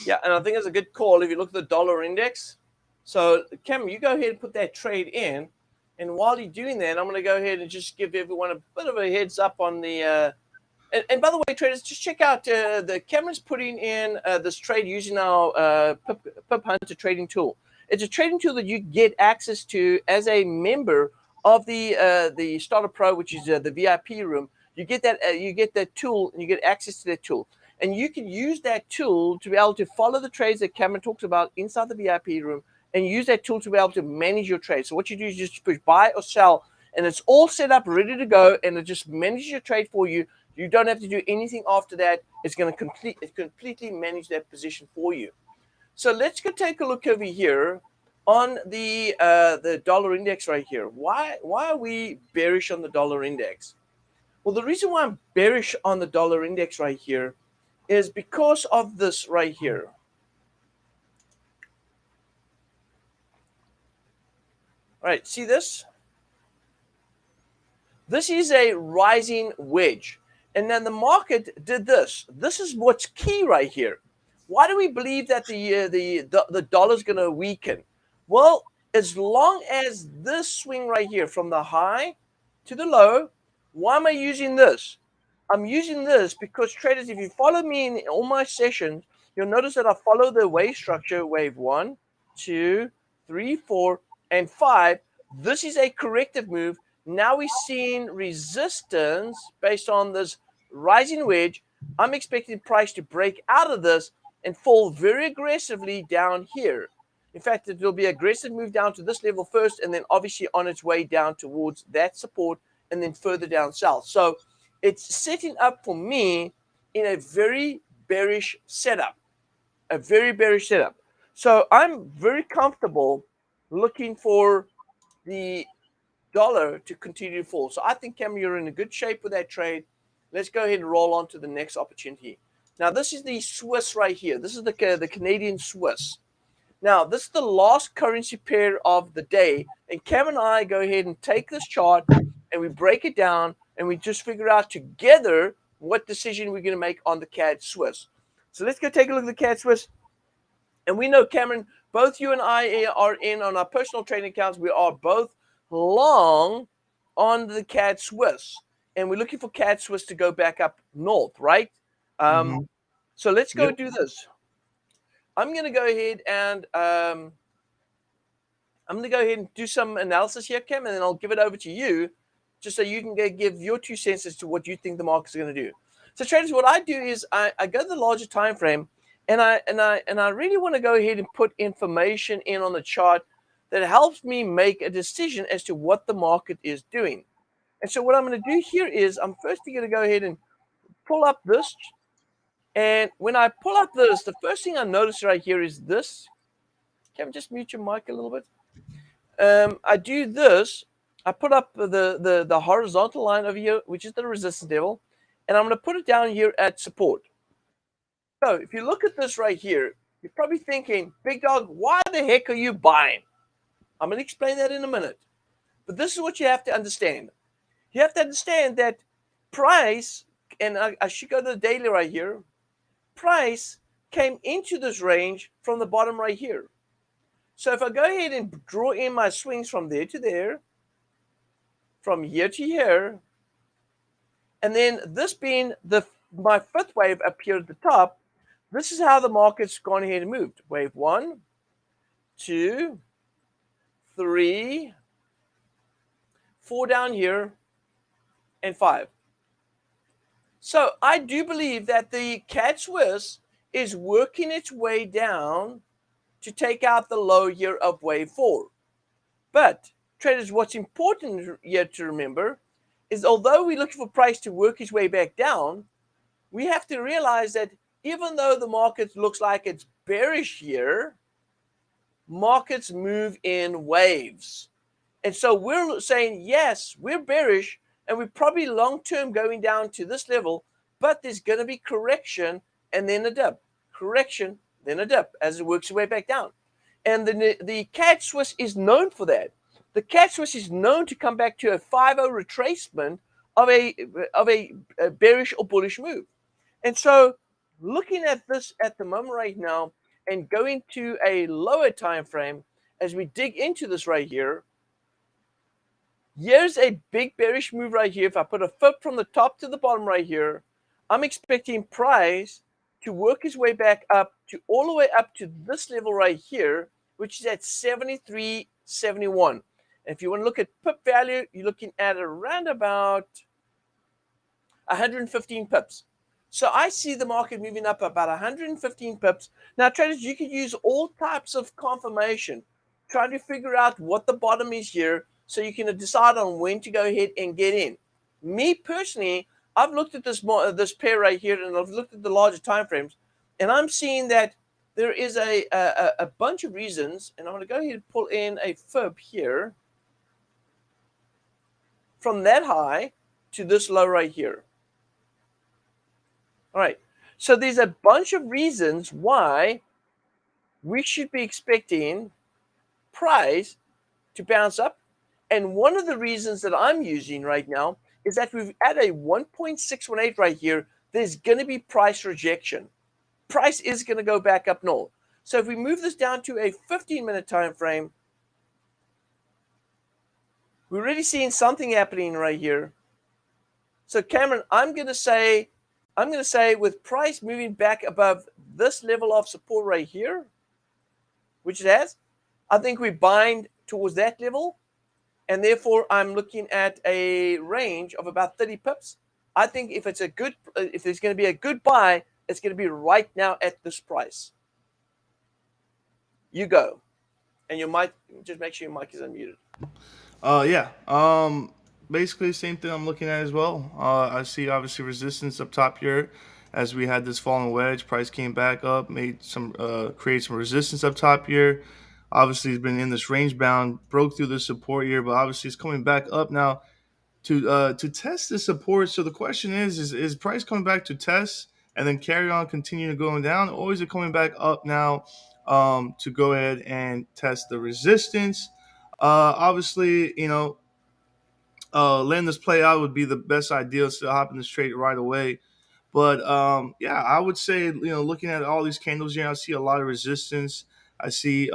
Yeah, and I think it's a good call if you look at the dollar index. So, Cam, you go ahead and put that trade in. And while you're doing that, I'm going to go ahead and just give everyone a bit of a heads up on the. And by the way, traders, just check out the Cameron's putting in this trade using our Pip Hunter Trading Tool. It's a trading tool that you get access to as a member of the Starter Pro, which is the VIP room. You get that tool, and you get access to that tool. And you can use that tool to be able to follow the trades that Cameron talks about inside the VIP room and use that tool to be able to manage your trade. So what you do is just push buy or sell, and it's all set up, ready to go, and it just manages your trade for you. You don't have to do anything after that. It's going to completely manage that position for you. So let's go take a look over here on the dollar index right here. Why are we bearish on the dollar index? Well, the reason why I'm bearish on the dollar index right here is because of this right here. All right, see this? This is a rising wedge. And then the market did this. This is what's key right here. Why do we believe that the dollar is going to weaken? Well, as long as this swing right here from the high to the low, why am I using this? I'm using this because traders, if you follow me in all my sessions, you'll notice that I follow the wave structure, wave 1, 2, 3, 4, and 5. This is a corrective move. Now we're seeing resistance based on this rising wedge. I'm expecting price to break out of this and fall very aggressively down here. In fact, it will be aggressive move down to this level first, and then obviously on its way down towards that support, and then further down south. So it's setting up for me in a very bearish setup, a very bearish setup. So I'm very comfortable looking for the dollar to continue to fall. So I think, Cameron, you're in a good shape with that trade. Let's go ahead and roll on to the next opportunity. Now, this is the Swiss right here. This is the Canadian Swiss. Now, this is the last currency pair of the day. And Cam and I go ahead and take this chart and we break it down and we just figure out together what decision we're going to make on the CAD Swiss. So let's go take a look at the CAD Swiss. And we know, Cameron, both you and I are in on our personal trading accounts. We are both long on the CAD Swiss. And we're looking for CAD Swiss to go back up north, right? So let's go do this. I'm going to go ahead and do some analysis here, Cam, and then I'll give it over to you just so you can give your 2 cents as to what you think the market's going to do. So traders, what I do is I go to the larger time frame and I really want to go ahead and put information in on the chart that helps me make a decision as to what the market is doing. And so what I'm going to do here is I'm firstly going to go ahead and pull up this. And when I pull up this, the first thing I notice right here is this. Can I just mute your mic a little bit? I do this. I put up the horizontal line over here, which is the resistance level, and I'm going to put it down here at support. So if you look at this right here, you're probably thinking, Big Dog, why the heck are you buying? I'm going to explain that in a minute. But this is what you have to understand. You have to understand that price, and I should go to the daily right here, price came into this range from the bottom right here. So if I go ahead and draw in my swings from there to there, from here to here, and then this being my 5th wave up here at the top, this is how the market's gone ahead and moved. Wave 1, 2, 3, 4 down here, and 5. So I do believe that the CAD Swiss is working its way down to take out the low here of wave 4. But traders, what's important here to remember is although we're looking for price to work its way back down, we have to realize that even though the market looks like it's bearish here, markets move in waves. And so we're saying, yes, we're bearish and we're probably long-term going down to this level, but there's going to be correction and then a dip. Correction, then a dip as it works its way back down. And the CAD Swiss is known for that. The CAD Swiss is known to come back to a 5-0 retracement of a bearish or bullish move. And so looking at this at the moment right now and going to a lower time frame as we dig into this right here, here's a big bearish move right here. If I put a fib from the top to the bottom right here, I'm expecting price to work his way back up to all the way up to this level right here, which is at 73.71. And if you want to look at pip value, you're looking at around about 115 pips. So I see the market moving up about 115 pips. Now, traders, you can use all types of confirmation, trying to figure out what the bottom is here so you can decide on when to go ahead and get in. Me personally, I've looked at this pair right here, and I've looked at the larger time frames, and I'm seeing that there is a bunch of reasons, and I'm going to go ahead and pull in a fib here from that high to this low right here. All right, so there's a bunch of reasons why we should be expecting price to bounce up And one of the reasons that I'm using right now is that we've at a 1.618 right here, there's going to be price rejection. Price is going to go back up north. So if we move this down to a 15-minute time frame, we're already seeing something happening right here. So Cameron, I'm going to say with price moving back above this level of support right here, which it has, I think we bind towards that level, and therefore I'm looking at a range of about 30 pips. I think if there's going to be a good buy, it's going to be right now at this price. You go, and your mic, just make sure your mic is unmuted. Yeah. Basically, same thing I'm looking at as well. I see obviously resistance up top here, as we had this falling wedge. Price came back up, made some create some resistance up top here. Obviously, it's been in this range bound, broke through the support here, but obviously it's coming back up now to test the support. So the question is price coming back to test and then carry on, continue going down, or is it coming back up now to go ahead and test the resistance? Obviously, letting this play out would be the best idea. Still hopping this trade right away. But yeah, I would say, looking at all these candles here, I see a lot of resistance. I see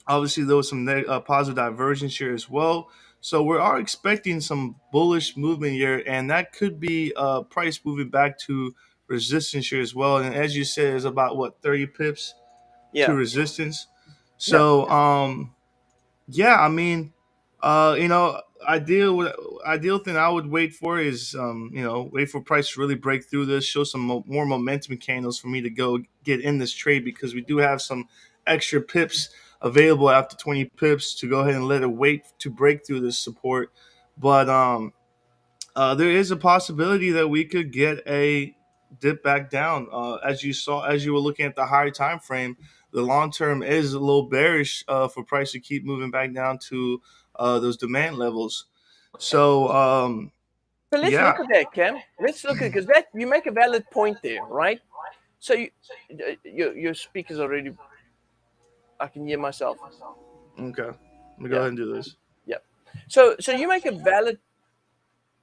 obviously there was some positive divergence here as well. So we are expecting some bullish movement here, and that could be price moving back to resistance here as well. And as you said, it's about what, 30 pips to Yeah. resistance. Yeah. So yeah, I mean, ideal thing I would wait for is wait for price to really break through this, show some more momentum candles for me to go get in this trade, because we do have some extra pips available after 20 pips to go ahead and let it wait to break through this support. But there is a possibility that we could get a dip back down. As you were looking at the higher time frame, the long term is a little bearish for price to keep moving back down to those demand levels. So So let's yeah, look at that, Cam. Let's look at, because that you make a valid point there, right? So your speakers already. I can hear myself. okay. Let me go Yeah. ahead and do this. Yeah. So you make a valid.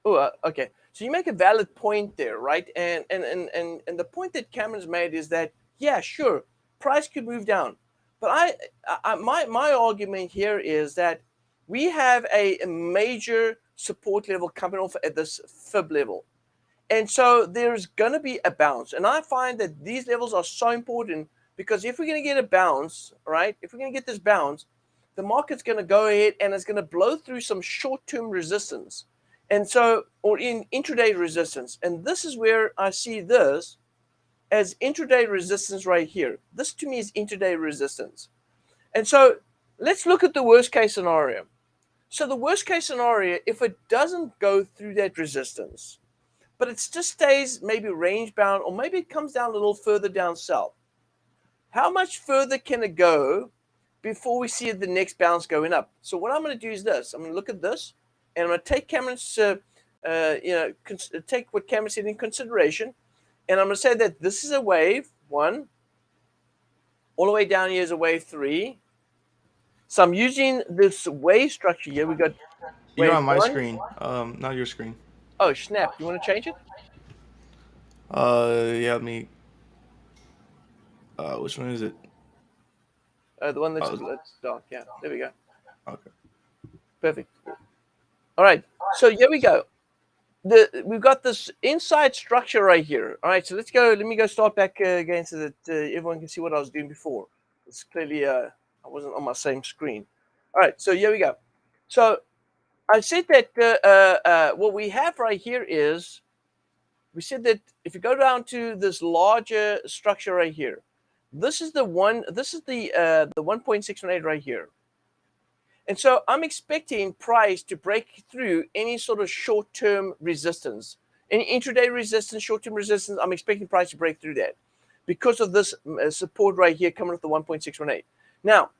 Oh, okay. So you make a valid point there, right? And the point that Cameron's made is that, yeah, sure, price could move down, but my argument here is that we have a major support level coming off at this fib level. And so there's going to be a bounce. And I find that these levels are so important, because if we're going to get a bounce, right, if we're going to get this bounce, the market's going to go ahead and it's going to blow through some short-term resistance. And so, or in intraday resistance. And this is where I see this as intraday resistance right here. This to me is intraday resistance. And so let's look at the worst case scenario. So the worst case scenario, if it doesn't go through that resistance, but it just stays maybe range bound, or maybe it comes down a little further down south, how much further can it go before we see the next bounce going up? So what I'm going to do is this. I'm going to look at this, and I'm going to take Cameron's, take what Cameron said in consideration, and I'm going to say that this is a wave 1, all the way down here is a wave 3. So I'm using this wave structure here. We got You're wave on my 1. screen, not your screen. Oh, snap. You want to change it? Yeah, let me. Which one is it? The one that's Oh, dark. Yeah, there we go. okay. Perfect. All right. So here we go. We've got this inside structure right here. All right. So let's go. Let me go start back again, so that everyone can see what I was doing before. It's clearly I wasn't on my same screen. All right. So here we go. So I said that what we have right here is, we said that if you go down to this larger structure right here, this is the one. This is the 1.618 right here. And so I'm expecting price to break through any sort of short-term resistance, any intraday resistance, short-term resistance. I'm expecting price to break through that because of this support right here coming off the 1.618. Now,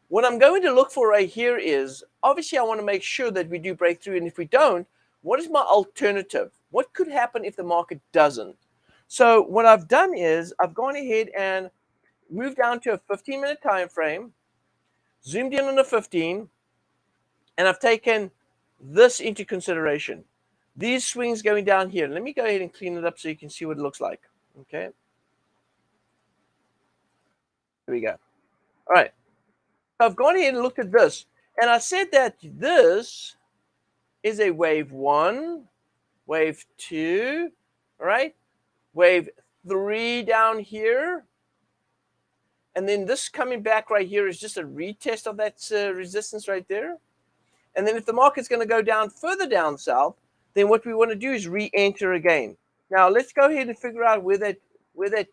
what I'm going to look for right here is, obviously I want to make sure that we do break through. And if we don't, what is my alternative? What could happen if the market doesn't? So what I've done is I've gone ahead and moved down to a 15-minute time frame, zoomed in on the 15, And I've taken this into consideration. These swings going down here. Let me go ahead and clean it up so you can see what it looks like. Okay. Here we go. All right. So I've gone ahead and looked at this. And I said that this is a wave 1, wave 2, all right? Wave 3 down here. And then this coming back right here is just a retest of that resistance right there. And then if the market's going to go down further down south, then what we want to do is re-enter again. Now, let's go ahead and figure out where that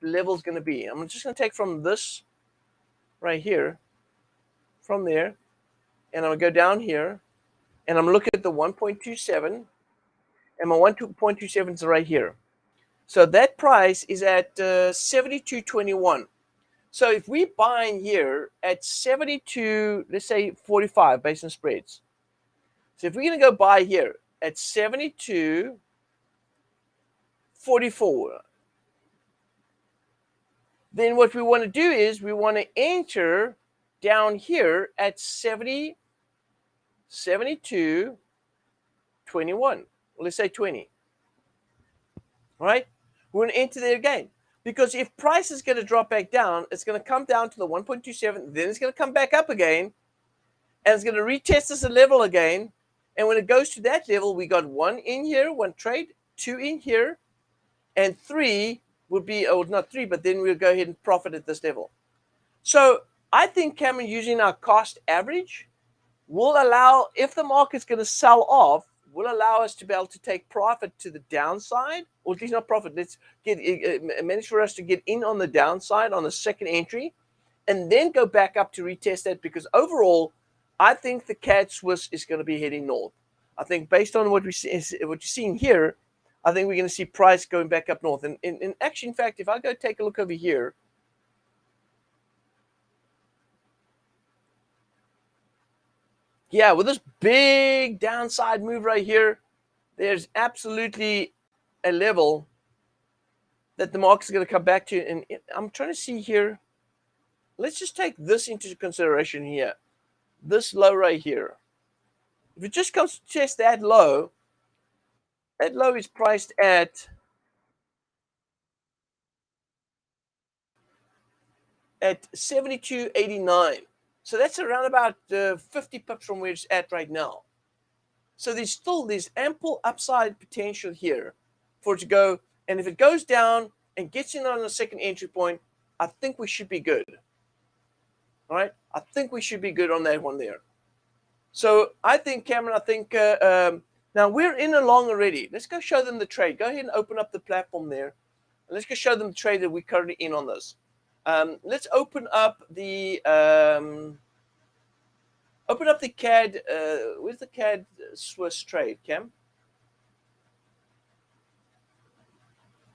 level is going to be. I'm just going to take from this right here, from there, and I'm going to go down here, and I'm looking at the 1.27, and my 1.27 is right here. So that price is at 72.21. So if we buy in here at 72, let's say 45 based on spreads. So if we're going to go buy here at 72.44, then what we want to do is we want to enter down here at 72.21. Let's say 20. All right? We want to enter there again. Because if price is going to drop back down, it's going to come down to the 1.27, then it's going to come back up again, and it's going to retest this level again. And when it goes to that level, we got 1 in here, 1 trade, 2 in here, and 3 would be, oh, not 3, but then we'll go ahead and profit at this level. So I think, Cameron, using our cost average will allow, if the market's going to sell off, will allow us to be able to take profit to the downside, or at least not profit. Let's manage for us to get in on the downside on the second entry, and then go back up to retest that. Because overall, I think the CAD Swiss is going to be heading north. I think based on what you're seeing here, I think we're going to see price going back up north. And in actually, in fact, if I go take a look over here, yeah, with this big downside move right here, there's absolutely a level that the market's going to come back to. And I'm trying to see here. Let's just take this into consideration here. This low right here. If it just comes to test that low is priced at 72.89. So that's around about 50 pips from where it's at right now. So there's ample upside potential here for it to go. And if it goes down and gets in on the second entry point, I think we should be good. All right? I think we should be good on that one there. So I think, Cameron, now we're in along already. Let's go show them the trade. Go ahead and open up the platform there. And let's go show them the trade that we're currently in on this. Let's open up the CAD. Where's the CAD Swiss trade, Cam?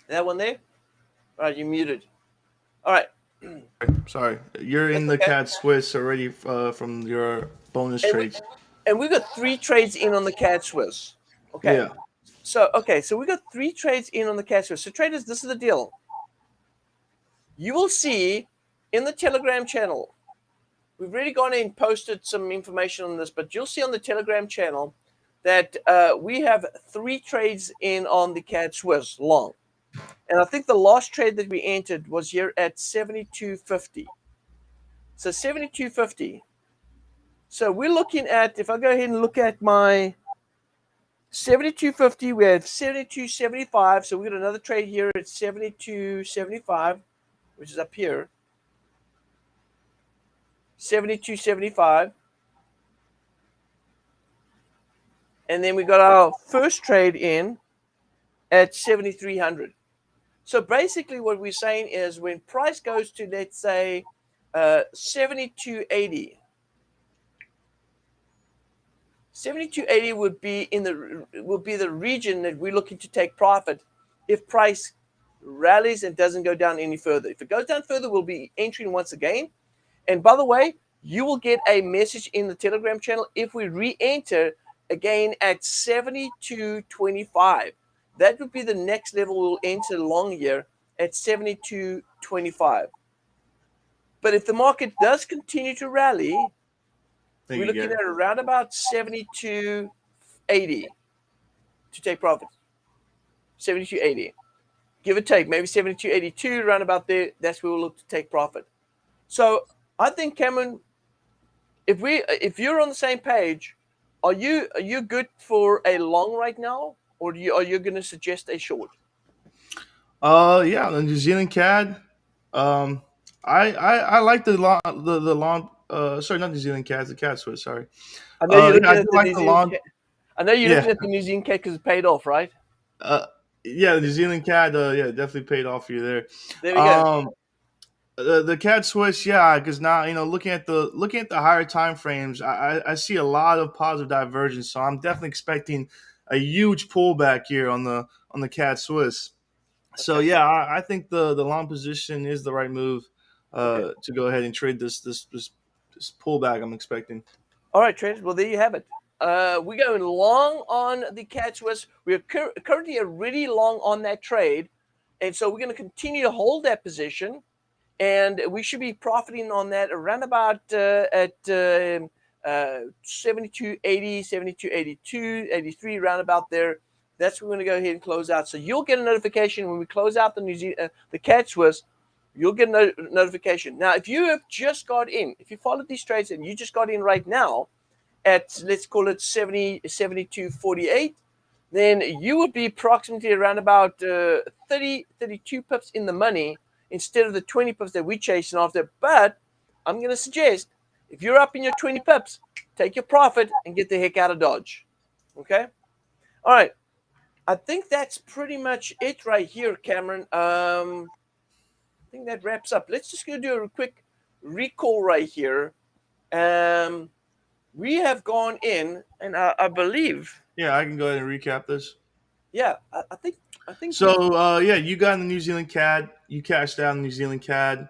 That one there? All right, you're muted. All right. Sorry, you're in the CAD Swiss already from your bonus trades. And we got 3 trades in on the CAD Swiss. Okay. Yeah. So we got 3 trades in on the CAD Swiss. So traders, this is the deal. You will see in the Telegram channel, we've already gone in and posted some information on this, but you'll see on the Telegram channel that we have 3 trades in on the CAD Swiss long. And I think the last trade that we entered was here at 72.50. So 72.50. So we're looking at, if I go ahead and look at my 72.50, we have 72.75. So we got another trade here at 72.75, which is up here. 72.75. And then we got our first trade in at 7,300. So basically what we're saying is when price goes to, let's say, 72.80, 72.80 would be the region that we're looking to take profit if price rallies and doesn't go down any further. If it goes down further, we'll be entering once again. And by the way, you will get a message in the Telegram channel if we re-enter again at 72.25. That would be the next level we'll enter long here at 72.25. But if the market does continue to rally, We're you, looking Gary. at around about 72.80 to take profit. 72.80. Give or take, maybe 72.82, around about there. That's where we'll look to take profit. So I think, Cameron, if you're on the same page, are you good for a long right now, or are you going to suggest a short? Yeah, the New Zealand CAD. Um, I like the long. Sorry, not New Zealand CAD, the CAD Swiss. Sorry. I know you're Yeah, looking I at do the like New the Zealand. long. I know you're Yeah, looking at the New Zealand CAD because it paid off, right? uh, yeah, the New Zealand CAD. Yeah, definitely paid off for you there. There we go. Um, the CAD Swiss, yeah, because now looking at the higher time frames, I see a lot of positive divergence. So I'm definitely expecting a huge pullback here on the CAD Swiss. So Okay. yeah, I think the long position is the right move Okay. to go ahead and trade this pullback I'm expecting. All right, traders. Well, there you have it. We're going long on the CAD Swiss. We're currently already long on that trade, and so we're going to continue to hold that position, and we should be profiting on that around about at 72.80, 72.82, 83, round about there. That's what we're going to go ahead and close out. So you'll get a notification when we close out the CAD Swiss. You'll get a notification. Now, if you have just got in, if you followed these trades and you just got in right now at, let's call it 72.48, then you would be approximately around about 32 pips in the money instead of the 20 pips that we're chasing after. But I'm going to suggest, if you're up in your 20 pips, take your profit and get the heck out of Dodge. Okay? All right. I think that's pretty much it right here, Cameron. I think that wraps up. Let's just go do a quick recall right here. We have gone in, and I believe, Yeah, I can go ahead and recap this. yeah, I think we, So yeah, you got in the New Zealand CAD. You cashed out in the New Zealand CAD.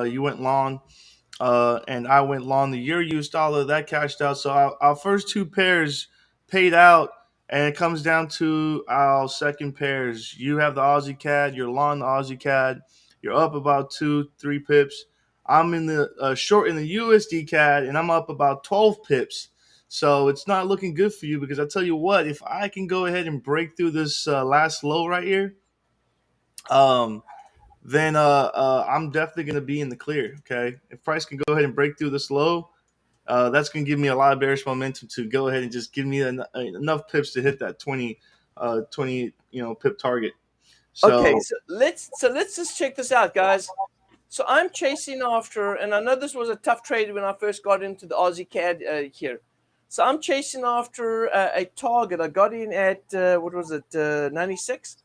You went long. And I went long the Euro US dollar that cashed out. So our first two pairs paid out, and it comes down to our second pairs. You have the Aussie CAD, you're long the Aussie CAD, you're up about 2-3 pips. I'm in the short in the USD CAD, and I'm up about 12 pips. So it's not looking good for you because I tell you what, if I can go ahead and break through this last low right here, um, then I'm definitely going to be in the clear. Okay, if price can go ahead and break through this low, that's going to give me a lot of bearish momentum to go ahead and just give me enough pips to hit that 20 pip target. okay. So So let's just check this out, guys. So I'm chasing after, and I know this was a tough trade when I first got into the Aussie CAD here. So I'm chasing after a target. I got in at what was it, 96?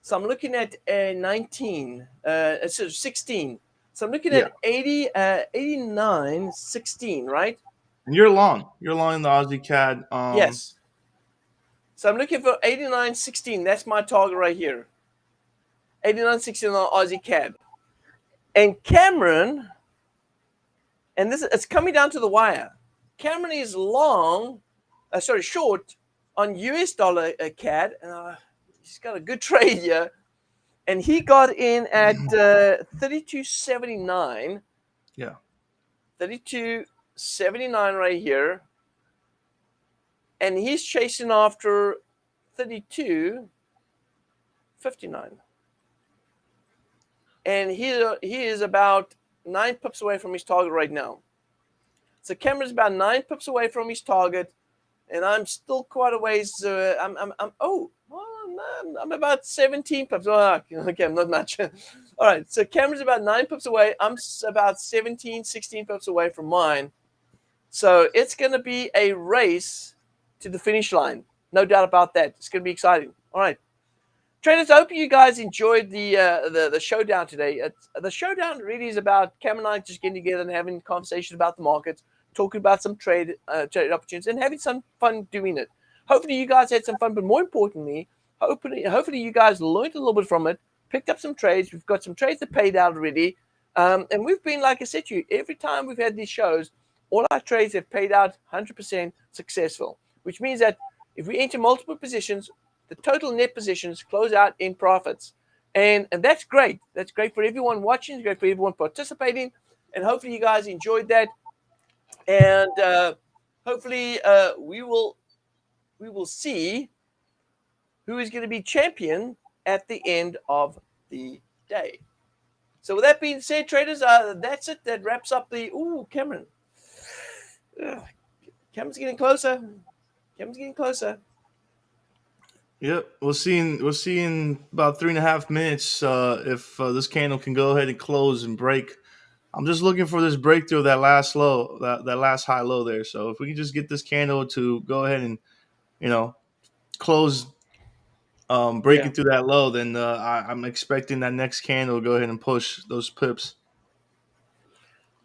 So I'm looking at 19, so 16. So I'm looking yeah, at 80, 89, 16, right? and you're long in the Aussie CAD. Yes. So I'm looking for 89.16. That's my target right here. 89.16 on Aussie CAD. And Cameron, and this it's coming down to the wire. Cameron is short on US dollar CAD. He's got a good trade here. And he got in at 32.79. Yeah, 32.79 right here. And he's chasing after 32.59. And he is about 9 pips away from his target right now. So Cameron's about 9 pips away from his target, and I'm still quite a ways. I'm about 17 pips. Oh, okay, I'm not much. All right, so Cameron's about 9 pips away. I'm about 17, 16 pips away from mine. So it's going to be a race to the finish line. No doubt about that. It's going to be exciting. All right. Traders, I hope you guys enjoyed the showdown today. The showdown really is about Cam and I just getting together and having a conversation about the markets, talking about some trade opportunities, and having some fun doing it. Hopefully, you guys had some fun, but more importantly, hopefully you guys learned a little bit from it, picked up some trades. We've got some trades that paid out already, and we've been, like I said to you, every time we've had these shows, all our trades have paid out 100% successful, which means that if we enter multiple positions, the total net positions close out in profits. And that's great. That's great for everyone watching. It's great for everyone participating. And hopefully you guys enjoyed that. And hopefully we will see who is going to be champion at the end of the day. So with that being said, traders, that's it. That wraps up the Cameron. Cameron's getting closer. Cameron's getting closer. Yep, we'll see in about 3.5 minutes if this candle can go ahead and close and break. I'm just looking for this breakthrough of that last low, that last high low there. So if we can just get this candle to go ahead and close, breaking through that low, then I'm expecting that next candle to go ahead and push those pips.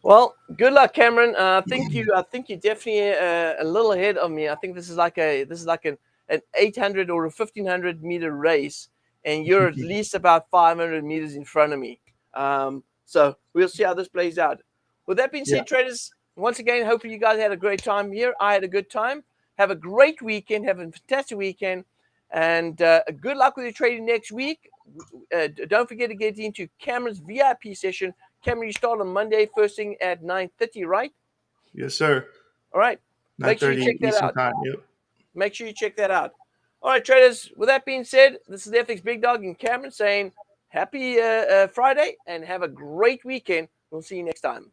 Well, good luck, Cameron. I think you're definitely a little ahead of me. I think this is like an 800 or a 1500-meter race, and you're at least about 500 meters in front of me. So we'll see how this plays out. With that being said, traders, once again, hopefully you guys had a great time here. I had a good time. Have a great weekend. Have a fantastic weekend, and good luck with your trading next week. Don't forget to get into Cameron's VIP session. Cameron, you start on Monday, first thing at 9:30, right? Yes, sir. All right. Make sure you 9:30 check that Eastern out. time. Yep. Make sure you check that out. All right, traders. With that being said, this is the FxBigDog and Cameron saying happy Friday and have a great weekend. We'll see you next time.